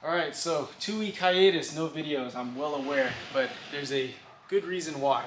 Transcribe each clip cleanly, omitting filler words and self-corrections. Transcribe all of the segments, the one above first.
Alright, so 2-week hiatus, no videos, I'm well aware, but there's a good reason why.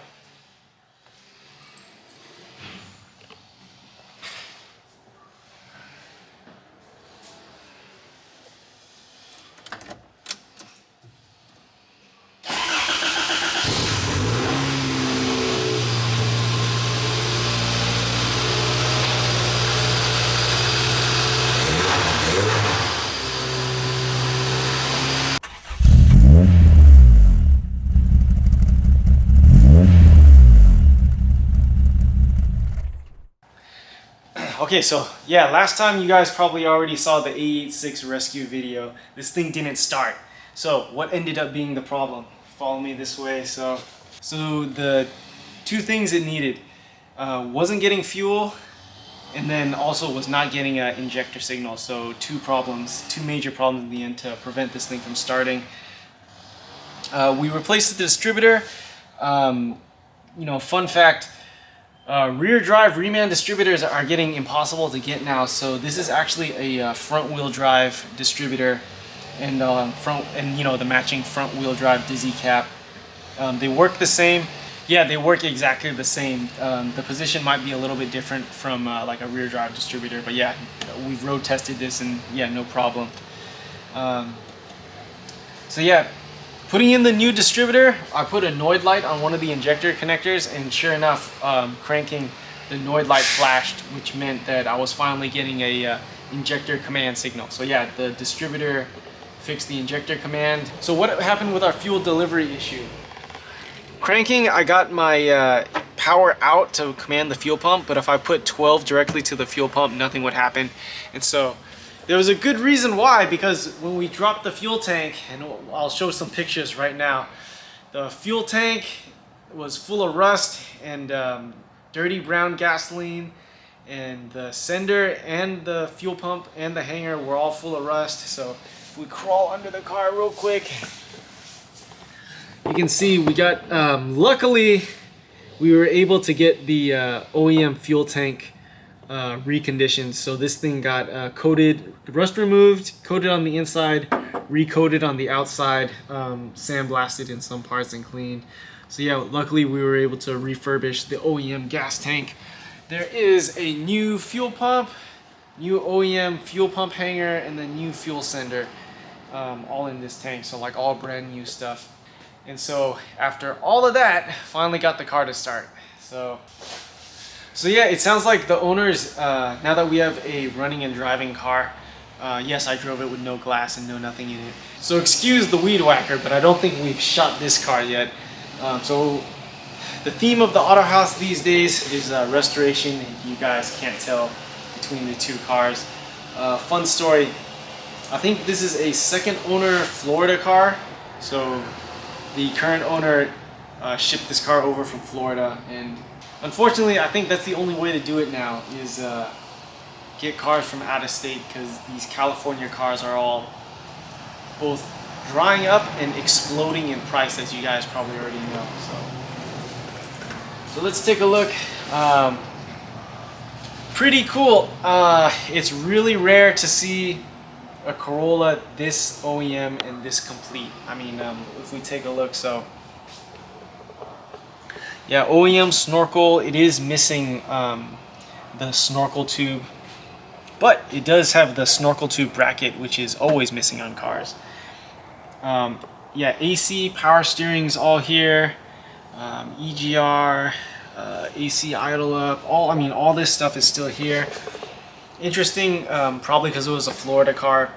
Okay, so yeah, last time you guys probably already saw the AE86 rescue video. This thing didn't start. So what ended up being the problem? Follow me this way. So the two things it needed wasn't getting fuel, and then also was not getting an injector signal. So two major problems in the end to prevent this thing from starting. We replaced the distributor. Fun fact. Rear drive reman distributors are getting impossible to get now, so this is actually a front wheel drive distributor, and the matching front wheel drive dizzy cap. They work the same. Yeah, they work exactly the same. The position might be a little bit different from like a rear drive distributor, but yeah, we've road tested this and yeah, no problem. So yeah. Putting in the new distributor, I put a Noid light on one of the injector connectors, and sure enough, cranking the Noid light flashed, which meant that I was finally getting a injector command signal. So yeah, the distributor fixed the injector command. So what happened with our fuel delivery issue? Cranking, I got my power out to command the fuel pump, but if I put 12 directly to the fuel pump, nothing would happen. And so there was a good reason why, because when we dropped the fuel tank, and I'll show some pictures right now, the fuel tank was full of rust and dirty brown gasoline, and the sender and the fuel pump and the hanger were all full of rust. So if we crawl under the car real quick, you can see we got, luckily we were able to get the OEM fuel tank reconditioned. So this thing got coated, rust removed, coated on the inside, recoated on the outside, sandblasted in some parts and cleaned. So yeah, luckily we were able to refurbish the OEM gas tank. There is a new fuel pump, new OEM fuel pump hanger, and the new fuel sender, all in this tank. So like all brand new stuff. And so after all of that, finally got the car to start. So yeah, it sounds like the owners, now that we have a running and driving car, yes, I drove it with no glass and no nothing in it. So excuse the weed whacker, but I don't think we've shot this car yet. So the theme of the Autohaus these days is restoration. You guys can't tell between the two cars. Fun story, I think this is a second owner Florida car. So the current owner shipped this car over from Florida, and unfortunately, I think that's the only way to do it now, is get cars from out of state, because these California cars are all both drying up and exploding in price, as you guys probably already know. So let's take a look. Pretty cool. It's really rare to see a Corolla this OEM and this complete. I mean, if we take a look, so yeah, OEM snorkel, it is missing the snorkel tube, but it does have the snorkel tube bracket, which is always missing on cars. Yeah, AC power steering's all here, EGR, AC idle up, all this stuff is still here. Interesting, probably because it was a Florida car,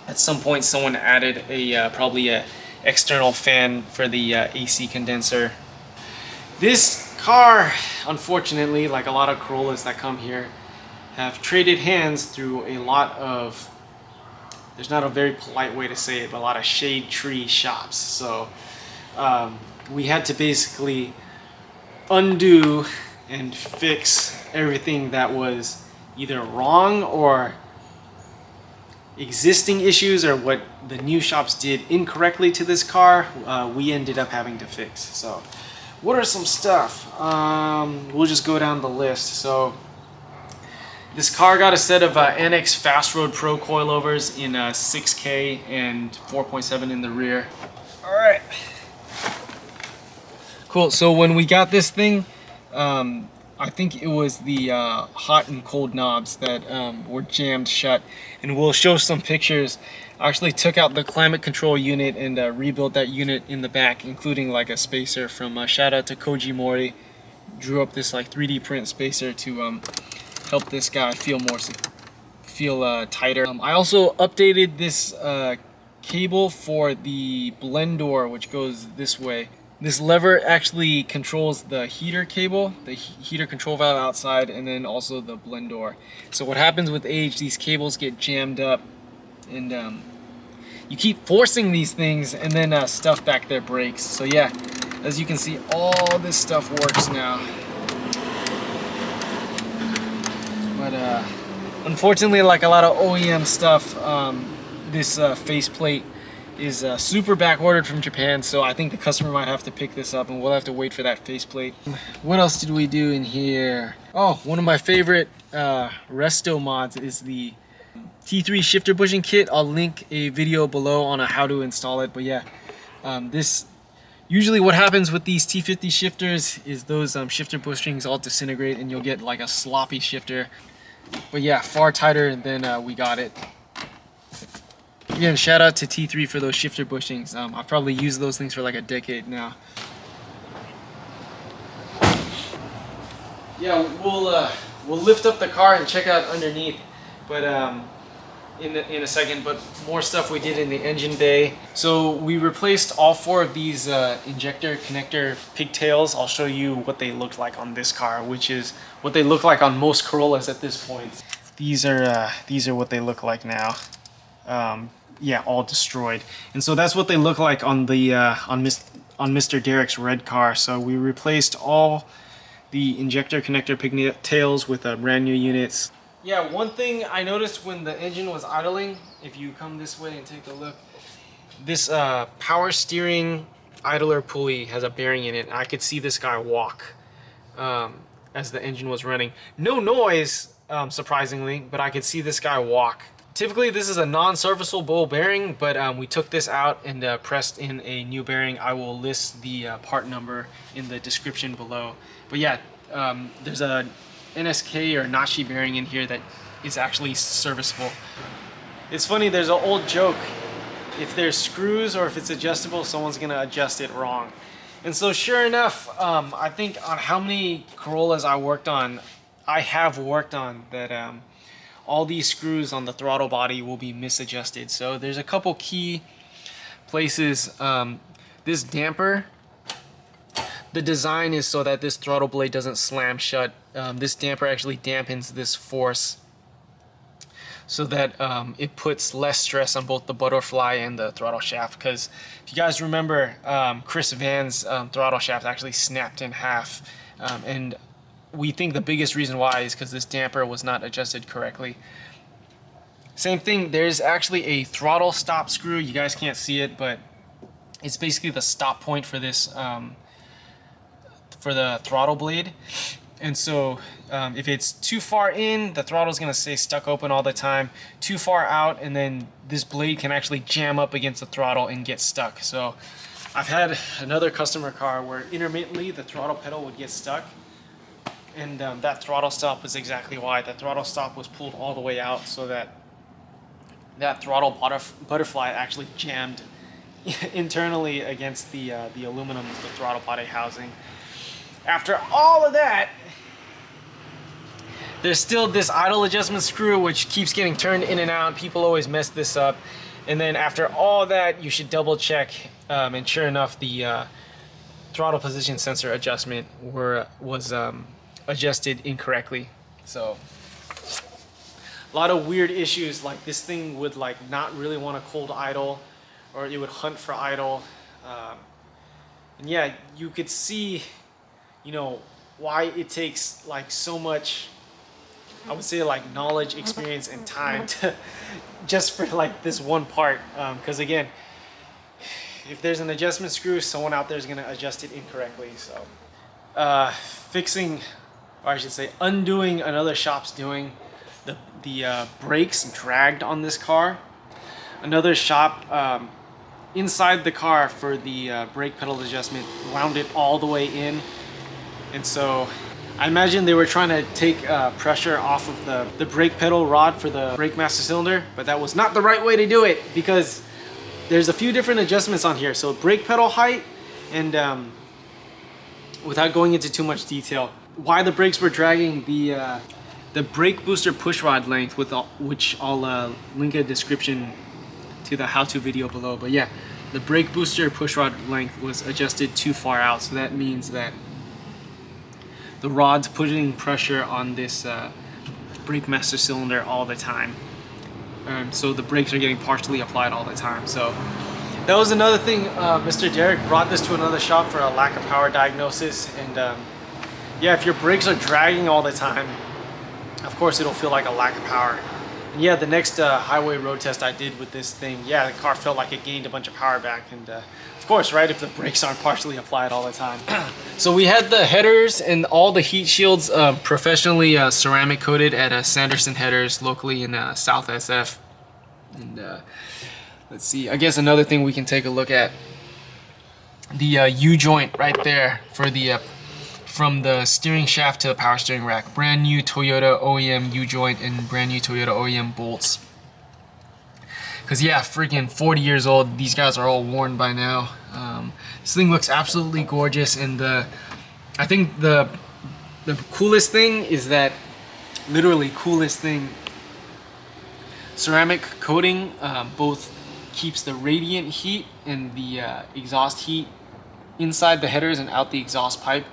at some point someone added probably a external fan for the AC condenser. This car, unfortunately, like a lot of Corollas that come here, have traded hands through a lot of, there's not a very polite way to say it, but a lot of shade tree shops. So we had to basically undo and fix everything that was either wrong or existing issues, or what the new shops did incorrectly to this car, we ended up having to fix. So what are some stuff? We'll just go down the list. So This car got a set of Annex Fast Road Pro coilovers in 6K and 4.7 in the rear. All right. Cool, so when we got this thing, I think it was the hot and cold knobs that were jammed shut, and we'll show some pictures. I actually took out the climate control unit and rebuilt that unit in the back, including like a spacer from shout out to Koji Mori. Drew up this like 3D print spacer to help this guy feel tighter. I also updated this cable for the blend door, which goes this way. This lever actually controls the heater cable, the heater control valve outside, and then also the blend door. So what happens with age, these cables get jammed up, and you keep forcing these things, and then stuff back there breaks. So yeah, as you can see, all this stuff works now. But unfortunately, like a lot of OEM stuff, this faceplate is super back ordered from Japan, so I think the customer might have to pick this up and we'll have to wait for that faceplate. What else did we do in here? Oh, one of my favorite resto mods is the T3 shifter bushing kit. I'll link a video below on how to install it, but yeah, this usually what happens with these T50 shifters is those shifter bushings all disintegrate and you'll get like a sloppy shifter. But yeah, far tighter than we got it. Again, shout out to T3 for those shifter bushings. I've probably used those things for like a decade now. Yeah, we'll lift up the car and check out underneath, but in a second. But more stuff we did in the engine bay. So we replaced all 4 of these injector connector pigtails. I'll show you what they looked like on this car, which is what they look like on most Corollas at this point. These are what they look like now. Yeah, all destroyed, and so that's what they look like on the on Mr. Derek's red car. So we replaced all the injector connector pigtails with brand new units. Yeah, one thing I noticed when the engine was idling, if you come this way and take a look, this power steering idler pulley has a bearing in it. I could see this guy walk as the engine was running. No noise, surprisingly, but I could see this guy walk. Typically this is a non-serviceable ball bearing, but we took this out and pressed in a new bearing. I will list the part number in the description below. But yeah, there's a NSK or Nashi bearing in here that is actually serviceable. It's funny, there's an old joke. If there's screws or if it's adjustable, someone's gonna adjust it wrong. And so sure enough, I think on how many Corollas I have worked on that all these screws on the throttle body will be misadjusted. So there's a couple key places. This damper, the design is so that this throttle blade doesn't slam shut. This damper actually dampens this force so that it puts less stress on both the butterfly and the throttle shaft. Because if you guys remember, Chris Van's throttle shaft actually snapped in half. And we think the biggest reason why is because this damper was not adjusted correctly. Same thing, there's actually a throttle stop screw. You guys can't see it, but it's basically the stop point for this, for the throttle blade. And so if it's too far in, the throttle is going to stay stuck open all the time. Too far out, and then this blade can actually jam up against the throttle and get stuck. So I've had another customer car where intermittently the throttle pedal would get stuck. And that throttle stop was exactly why. The throttle stop was pulled all the way out so that that throttle butterfly actually jammed internally against the aluminum of the throttle body housing. After all of that, there's still this idle adjustment screw which keeps getting turned in and out. People always mess this up. And then after all that, you should double check. And sure enough, the throttle position sensor adjustment was adjusted incorrectly. So a lot of weird issues, like this thing would like not really want to cold idle, or it would hunt for idle. And yeah, you could see, you know, why it takes like so much, I would say, like knowledge, experience, and time to just for like this one part. Because again, if there's an adjustment screw, someone out there is going to adjust it incorrectly. So fixing, or I should say undoing another shop's doing. the brakes dragged on this car. Another shop inside the car for the brake pedal adjustment wound it all the way in, and so I imagine they were trying to take pressure off of the brake pedal rod for the brake master cylinder, but that was not the right way to do it, because there's a few different adjustments on here. So brake pedal height, and without going into too much detail, why the brakes were dragging, the brake booster push rod length, which I'll link a description to the how-to video below. But yeah, the brake booster push rod length was adjusted too far out, so that means that the rod's putting pressure on this brake master cylinder all the time. So the brakes are getting partially applied all the time. So that was another thing. Mr. Derek brought this to another shop for a lack of power diagnosis, and yeah, if your brakes are dragging all the time, of course it'll feel like a lack of power. And yeah, the next highway road test I did with this thing, yeah, the car felt like it gained a bunch of power back, and of course, right, if the brakes aren't partially applied all the time. So we had the headers and all the heat shields professionally ceramic coated at Sanderson Headers locally in South SF. And let's see, I guess another thing we can take a look at, the U-joint right there for the from the steering shaft to the power steering rack. Brand new Toyota OEM U-joint and brand new Toyota OEM bolts. Cause yeah, freaking 40 years old. These guys are all worn by now. This thing looks absolutely gorgeous, and I think the coolest thing is that, literally coolest thing, ceramic coating both keeps the radiant heat and the exhaust heat inside the headers and out the exhaust pipe.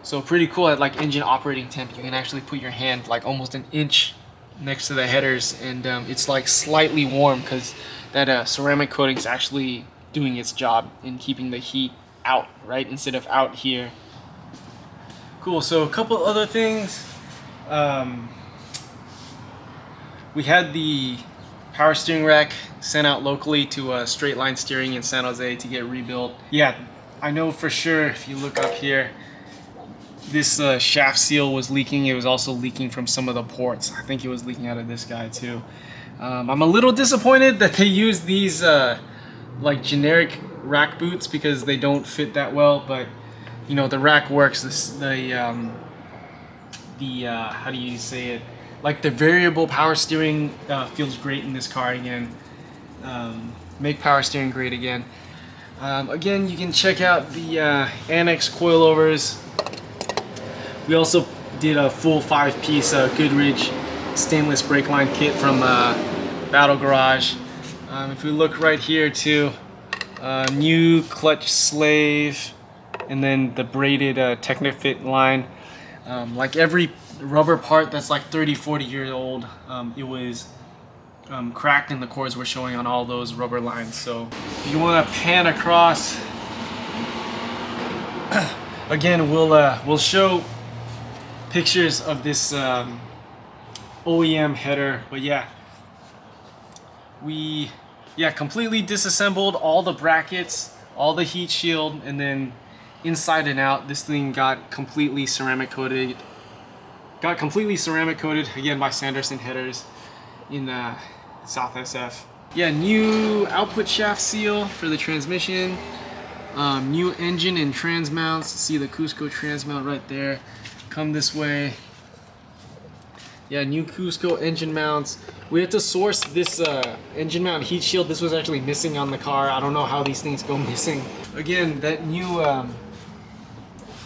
So pretty cool. At like engine operating temp, you can actually put your hand like almost an inch next to the headers, and it's like slightly warm because that ceramic coating is actually doing its job in keeping the heat out, right, instead of out here. Cool. So a couple other things. We had the power steering rack sent out locally to Straight Line Steering in San Jose to get rebuilt. Yeah, I know for sure, if you look up here, this shaft seal was leaking. It was also leaking from some of the ports. I think it was leaking out of this guy too. I'm a little disappointed that they use these like generic rack boots, because they don't fit that well, but you know, the rack works. How do you say it? Like the variable power steering feels great in this car again. Make power steering great again. Again, you can check out the annex coilovers. We also did a full 5-piece Goodrich stainless brake line kit from Battle Garage. If we look right here too, new clutch slave, and then the braided Technofit line. Like every rubber part that's like 30-40 years old, it was cracked, and the cords were showing on all those rubber lines. So if you want to pan across, again, we'll show pictures of this OEM header. But yeah, we completely disassembled all the brackets, all the heat shield, and then inside and out, this thing got completely ceramic coated. Again by Sanderson Headers in South SF. Yeah, new output shaft seal for the transmission. New engine and trans mounts. See the Cusco trans mount right there. Come this way. Yeah, new Cusco engine mounts. We had to source this engine mount heat shield. This was actually missing on the car. I don't know how these things go missing. Again, that new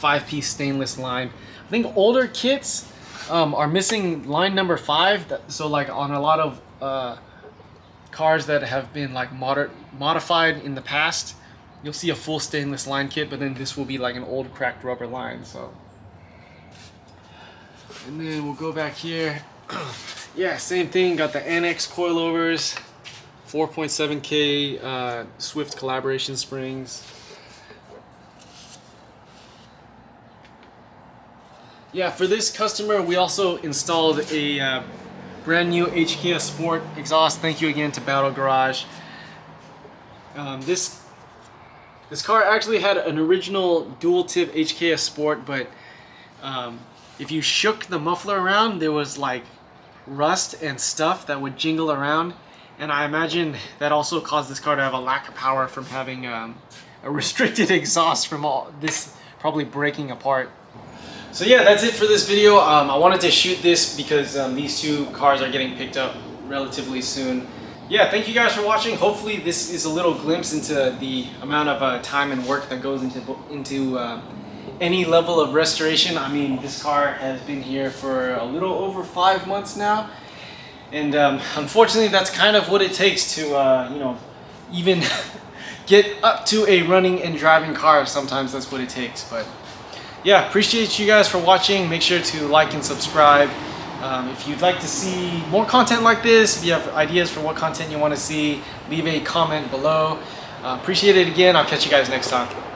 5-piece stainless line. I think older kits are missing line number 5. So like on a lot of cars that have been like modified in the past, you'll see a full stainless line kit, but then this will be like an old cracked rubber line. So, and then we'll go back here. Yeah, same thing. Got the annex coilovers, 4.7K Swift collaboration springs. Yeah, for this customer, we also installed a brand new HKS Sport exhaust. Thank you again to Battle Garage. This car actually had an original dual tip HKS Sport, but if you shook the muffler around, there was like rust and stuff that would jingle around. And I imagine that also caused this car to have a lack of power from having a restricted exhaust from all this probably breaking apart. So yeah, that's it for this video. I wanted to shoot this because these two cars are getting picked up relatively soon. Yeah, thank you guys for watching. Hopefully this is a little glimpse into the amount of time and work that goes into any level of restoration. I mean, this car has been here for a little over 5 months now. And unfortunately, that's kind of what it takes to, you know, even get up to a running and driving car. Sometimes that's what it takes. But yeah, appreciate you guys for watching. Make sure to like and subscribe. If you'd like to see more content like this, if you have ideas for what content you want to see, leave a comment below. Appreciate it again. I'll catch you guys next time.